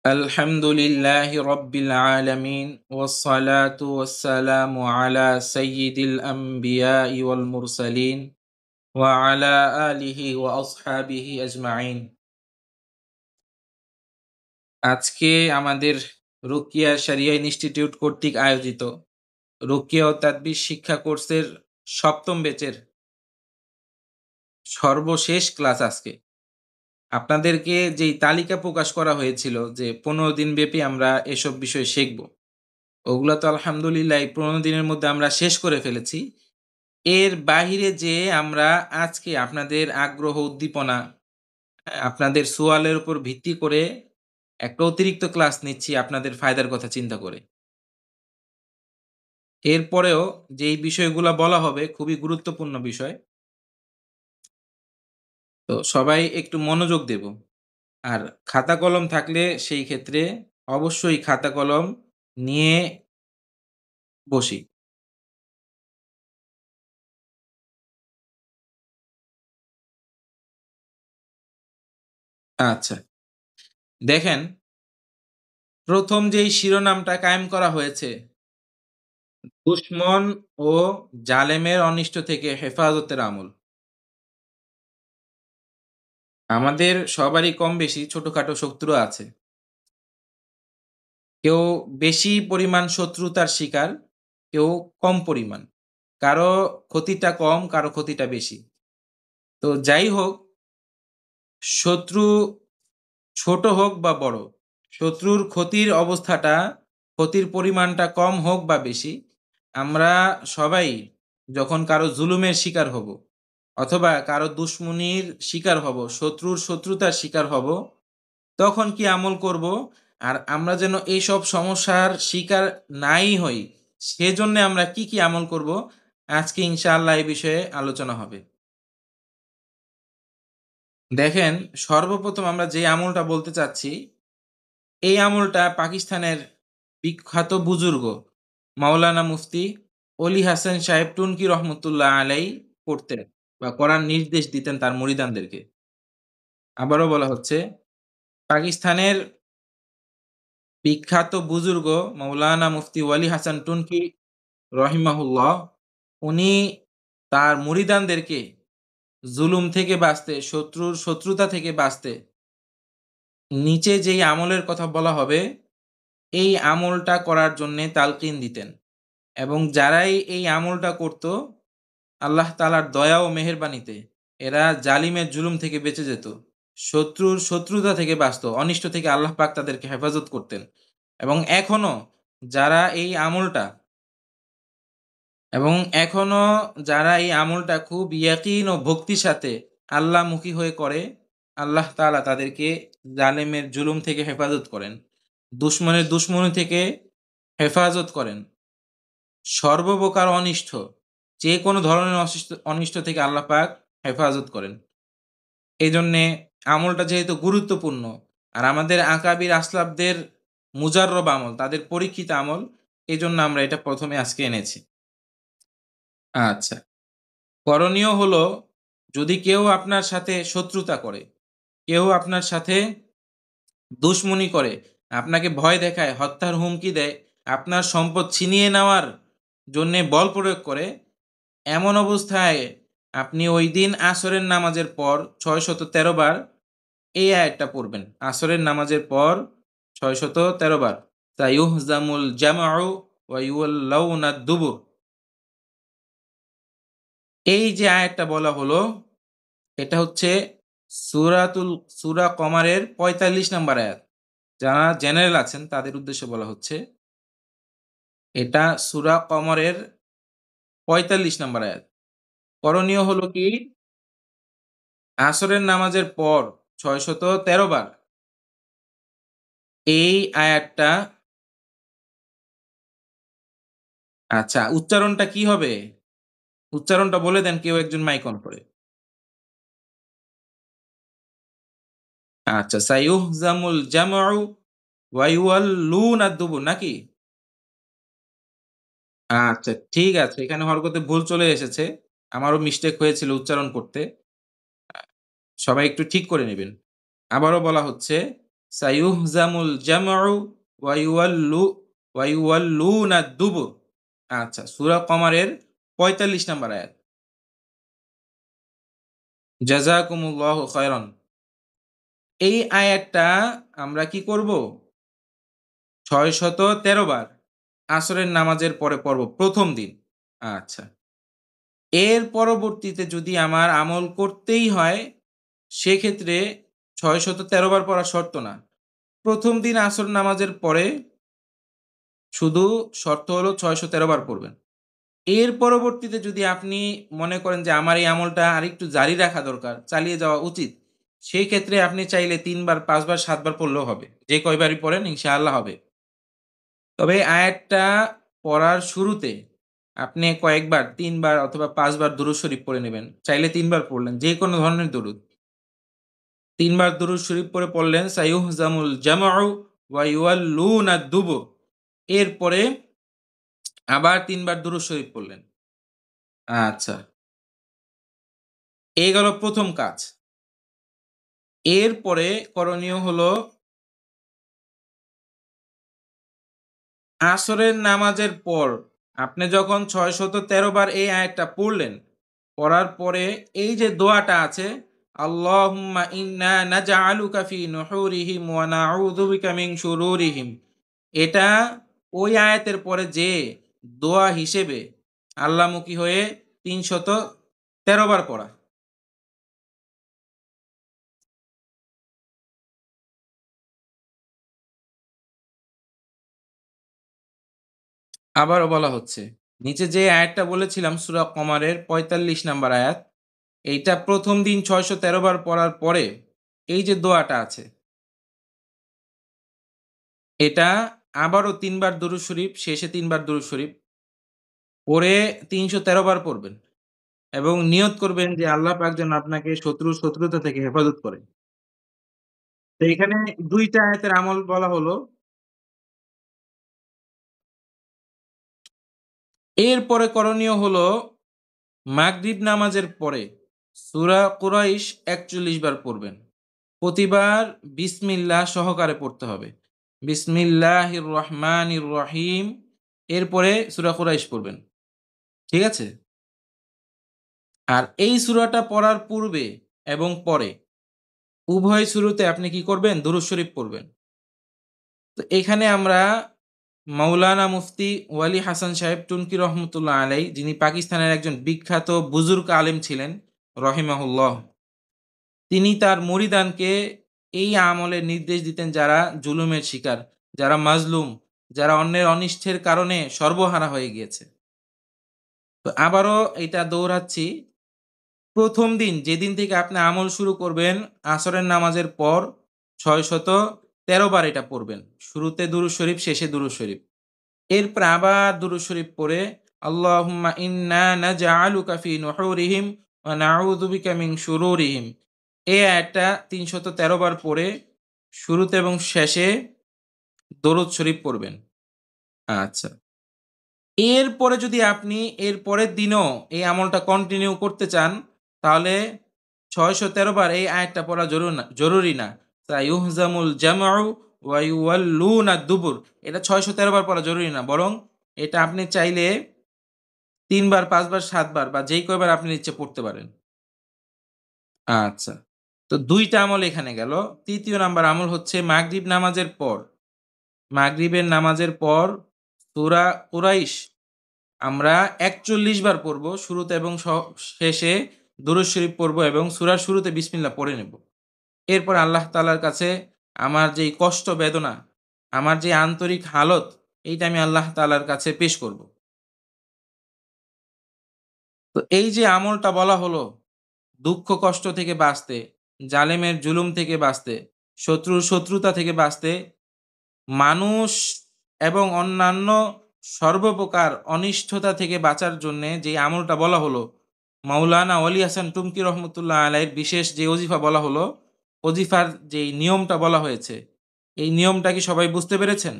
الحمد لله رب العالمين والصلاة والسلام على سيد الأنبياء والمرسلين وعلى آله وأصحابه أجمعين আজকে আমাদের রুকিয়া শরিয়া ইনস্টিটিউট কর্তৃক আয়োজিত রুকিয়া ও তাদবির শিক্ষা কোর্সের সপ্তম ব্যাচের সর্বশেষ ক্লাস আজকে। আপনাদেরকে যেই তালিকা প্রকাশ করা হয়েছিল যে ১৫ দিন ব্যাপী আমরা এসব বিষয় শিখব, ওগুলা তো আলহামদুলিল্লাহ এই ১৫ দিনের মধ্যে আমরা শেষ করে ফেলেছি। এর বাহিরে যে আমরা আজকে আপনাদের আগ্রহ উদ্দীপনা, আপনাদের সোয়ালের উপর ভিত্তি করে একটা অতিরিক্ত ক্লাস নিচ্ছি আপনাদের ফায়দার কথা চিন্তা করে। এরপরেও যেই বিষয়গুলা বলা হবে খুবই গুরুত্বপূর্ণ বিষয়। তো সবাই একটু মনোযোগ দেব। আর খাতা কলম থাকলে সেই ক্ষেত্রে অবশ্যই খাতা কলম নিয়ে বসি। আচ্ছা, দেখেন, ১ম যেই শিরোনামটা কায়েম করা হয়েছে, দুশমন ও জালেমের অনিষ্ট থেকে হেফাজতের আমল। আমাদের সবারই কম বেশি ছোটখাটো শত্রু আছে। কেউ বেশি পরিমাণ শত্রুতার শিকার, কেউ কম পরিমাণ। কারো ক্ষতিটা কম, কারো ক্ষতিটা বেশি। তো যাই হোক, শত্রু ছোট হোক বা বড়, শত্রুর ক্ষতির অবস্থাটা, ক্ষতির পরিমাণটা কম হোক বা বেশি, আমরা সবাই যখন কারো জুলুমের শিকার হব অথবা কারো দুশমনির শিকার হব, শত্রুর শত্রুতার শিকার হব, তখন কি আমল করব? আর আমরা যেন এইসব সমস্যার শিকার নাই হই, সেজন্যে আমরা কি আমল করব? আজকে ইনশাআল্লাহ এই বিষয়ে আলোচনা হবে। দেখেন, সর্বপ্রথম আমরা যে আমলটা বলতে চাচ্ছি, এই আমলটা পাকিস্তানের বিখ্যাত বুজুর্গ মাওলানা মুফতি অলি হাসান সাহেব টুনকি রহমতুল্লাহ আলাই করতেন বা করার নির্দেশ দিতেন তার মুরিদানদেরকে। আবারও বলা হচ্ছে, পাকিস্তানের বিখ্যাত বুজুর্গ মাওলানা মুফতি ওয়ালি হাসান টুনকি রহিমাহুল্লাহ, উনি তার মুরিদানদেরকে জুলুম থেকে বাঁচতে, শত্রুর শত্রুতা থেকে বাঁচতে নিচে যেই আমলের কথা বলা হবে, এই আমলটা করার জন্যে তালকিন দিতেন। এবং যারাই এই আমলটা করত, আল্লাহ তাআলার দয়া ও মেহেরবানিতে এরা জালিমের জুলুম থেকে বেঁচে যেত। শত্রুর শত্রুতা থেকে বাঁচত, অনিষ্ট থেকে আল্লাহ পাক তাদেরকে হেফাজত করতেন। এবং এখনো যারা এই আমলটা এবং এখনো যারা এই আমলটা খুব ইয়াকিন ও ভক্তির সাথে আল্লাহমুখী হয়ে করে, আল্লাহ তাআলা তাদেরকে জালেমের জুলুম থেকে হেফাজত করেন। দুশমনের দুশমনি থেকে হেফাজত করেন। সর্বপ্রকার অনিষ্ট, যেকোনো ধরনের অনিষ্ট থেকে আল্লাহ পাক হেফাজত করেন। এজন্যে আমলটা যেহেতু গুরুত্বপূর্ণ, আর আমাদের আকাবির আসলাফদের মুজাররব আমল, তাদের পরীক্ষিত আমল, এজন্য আমরা এটা ১ম এ আজকে এনেছি। আচ্ছা। করণীয় হলো, যদি কেউ আপনার সাথে শত্রুতা করে, কেউ আপনার সাথে দুশমনি করে, আপনাকে ভয় দেখায়, হত্যার হুমকি দেয়, আপনার সম্পদ ছিনিয়ে নেওয়ার জন্যে বল প্রয়োগ করে, এমন অবস্থায় আপনি ঐদিন আসরের নামাজের পর ৬১৩ বার এই আয়াতটা পড়বেন। আসরের নামাজের পর ৬১৩ বার। সাইয়ুহজামুল জামউ ওয়া ইউওয়াল্লাউনাদ দুবুর। এই যে আয়াতটা বলা হলো, এটা হচ্ছে সূরা কমারের ৪৫ নাম্বার আয়াত। যারা জেনারেল আছেন তাদের উদ্দেশ্যে বলা হচ্ছে। এটা সূরা কমরের ৪৫ নাম্বার আয়াত। করণীয় হলো কি? আসরের নামাজের পর ৬১৩ বার এই আয়াতটা, আচ্ছা, উচ্চারণটা কি হবে? উচ্চারণটা বলে দেন কেউ একজন মাইক অন করে। আচ্ছা, সাইয়ুহজামুল জামউ ওয়া ইউওয়াল্লুনাদ দুবুর নাকি? আচ্ছা, ঠিক আছে। এখানে হরকতে ভুল চলে এসেছে। আমারও মিস্টেক হয়েছিল উচ্চারণ করতে। সবাই একটু ঠিক করে নিবেন। আবারও বলা হচ্ছে, সায়ুহজামুল জামউ ওয়া ইউওয়াল্লুনা দুবুর। আচ্ছা, সূরা কমারের ৪৫ নম্বর আয়াত। জাযাকুমুল্লাহু খায়রান। এই আয়াতটা আমরা কি করব? ৬১৩ বার আসরের নামাজের পরে পড়ব প্রথম দিন। আচ্ছা। এর পরবর্তীতে যদি আমার আমল করতেই হয়, সেক্ষেত্রে ৬১৩ বার পড়া শর্ত না। প্রথম দিন আসর নামাজের পরে শুধু শর্ত হলো ৬১৩ বার পড়বেন। এর পরবর্তীতে যদি আপনি মনে করেন যে আমার এই আমলটা আরেকটু জারি রাখা দরকার, চালিয়ে যাওয়া উচিত, সেই ক্ষেত্রে আপনি চাইলে ৩ বার, ৫ বার, ৭ বার পড়লেও হবে। যে কয়বারই পড়েন ইনশাআল্লাহ হবে। তবে আয়াতটা পড়ার শুরুতে আপনি কয়েকবার ৩ বার অথবা ৫ বার দুরূদ শরীফ পড়ে নেবেন। চাইলে ৩ বার পড়লেন, যেকোনো ধরনের দুরূদ। ৩ বার দুরূদ শরীফ পড়ে পড়লেন সাইয়ুহজামুল জামউ ওয়া ইউওয়াল্লুনা দুবুর। এরপরে আবার ৩ বার দুরূদ শরীফ পড়লেন। আচ্ছা, এই গেল ১ম কাজ। এরপরে করণীয় হলো আসরের নামাজের পর আপনি যখন ৬১৩ বার এই আয়াতটা পড়লেন, পড়ার পরে এই যে দোয়াটা আছে, আল্লাহুম্মা ইন্না নাজআলুকা ফি নুহুরিহিম ওয়া নাউযু বিকা মিন শুরুরিহিম। এটা ওই আয়াতের পরে যে দোয়া হিসেবে আল্লাহমুখী হয়ে ৩১৩ বার পড়া। আবারও বলা হচ্ছে, নিচে যে আয়াতটা বলেছিলাম সূরা কমারের ৪৫ নাম্বার আয়াত, এইটা প্রথম দিন ৬১৩ বার পড়ার পরে এই যে দোয়াটা আছে, এটা আবারও ৩ বার দুরূদ শরীফ, শেষে ৩ বার দুরূদ শরীফ পড়ে ৩১৩ বার পড়বেন এবং নিয়ত করবেন যে আল্লাহ পাক যেন আপনাকে শত্রুতা থেকে হেফাজত করে। তো এখানে ২ টা আয়াতের আমল বলা হলো। এরপরে করণীয় হলো মাগরিব নামাজের পরে সূরা কুরাইশ ৪১ বার পড়বেন। প্রতিবার বিসমিল্লাহ সহকারে পড়তে হবে। বিসমিল্লাহির রহমানির রহিম, এরপরে সূরা কুরাইশ পড়বেন। ঠিক আছে? আর এই সূরাটা পড়ার পূর্বে এবং পরে উভয় শুরুতে আপনি কি করবেন? দুরূদ শরীফ পড়বেন। তো এখানে আমরা মাওলানা মুফতি ওয়ালি হাসান সাহেব টুনকি রহমতুল্লাহ আলাইহ, যিনি পাকিস্তানের একজন বিখ্যাত বুজুর্গ আলেম ছিলেন রহিমাহুল্লাহ। তিনি তার মুরিদানকে এই আমলের নির্দেশ দিতেন যারা জুলুমের শিকার, যারা মাজলুম, যারা অন্যের অনিষ্টের কারণে সর্বহারা হয়ে গিয়েছে। তো আবারও এটা দৌড়াচ্ছি। প্রথম দিন যেদিন থেকে আপনি আমল শুরু করবেন, আসরের নামাজের পর ৬১৩ বার এটা পড়বেন। শুরুতে দুরূদ শরীফ, শেষে দুরূদ শরীফ। এরপর আবার দুরূদ শরীফ পড়ে আল্লাহুম্মা ইন্না নাজআলুকা ফি নুহুরিহিম ওয়া নাউযু বিকা মিন শুরুরিহিম। এই আয়াতটা ৩১৩ বার পড়ে শুরুতে এবং শেষে দরুদ শরীফ পড়বেন। আচ্ছা। এরপরে যদি আপনি এর পরের দিনও এই আমলটা কন্টিনিউ করতে চান, তাহলে ৬১৩ বার এই আয়াতটা পড়া জরুরি না। সাইয়ুহজামুল জামউ ওয়া ইউওয়াল্লুনা দুবুর। এটা ৬১৩ বার পড়া জরুরি না। বরং এটা আপনি চাইলে ৩ বার, ৫ বার, ৭ বার বা যেই কয়বার আপনার ইচ্ছে পড়তে পারেন। আচ্ছা। তো ২ টা আমল এখানে গেল। ৩য় নাম্বার আমল হচ্ছে মাগরিব নামাজের পর। মাগরিবের নামাজের পর সূরা কুরাইশ আমরা ৪১ বার পড়ব। শুরুতে এবং শেষে দুরূদ শরীফ পড়ব এবং সূরার শুরুতে বিসমিল্লাহ পড়ে নেব। এরপর আল্লাহ তাআলার কাছে আমার যেই কষ্ট বেদনা, আমার যে আন্তরিক হালত, এইটা আমি আল্লাহ তাআলার কাছে পেশ করব। তো এই যে আমলটা বলা হলো, দুঃখ কষ্ট থেকে বাঁচতে, জালেমের জুলুম থেকে বাঁচতে, শত্রুর শত্রুতা থেকে বাঁচতে, মানুষ এবং অন্যান্য সর্বপ্রকার অনিষ্টতা থেকে বাঁচার জন্যে যে আমলটা বলা হলো, মাওলানা ওয়ালি হাসান টুঙ্কি রহমতুল্লাহ আলাইহির বিশেষ যে ওজিফা বলা হলো, ওজিফার যেই নিয়মটা বলা হয়েছে, এই নিয়মটা কি সবাই বুঝতে পেরেছেন?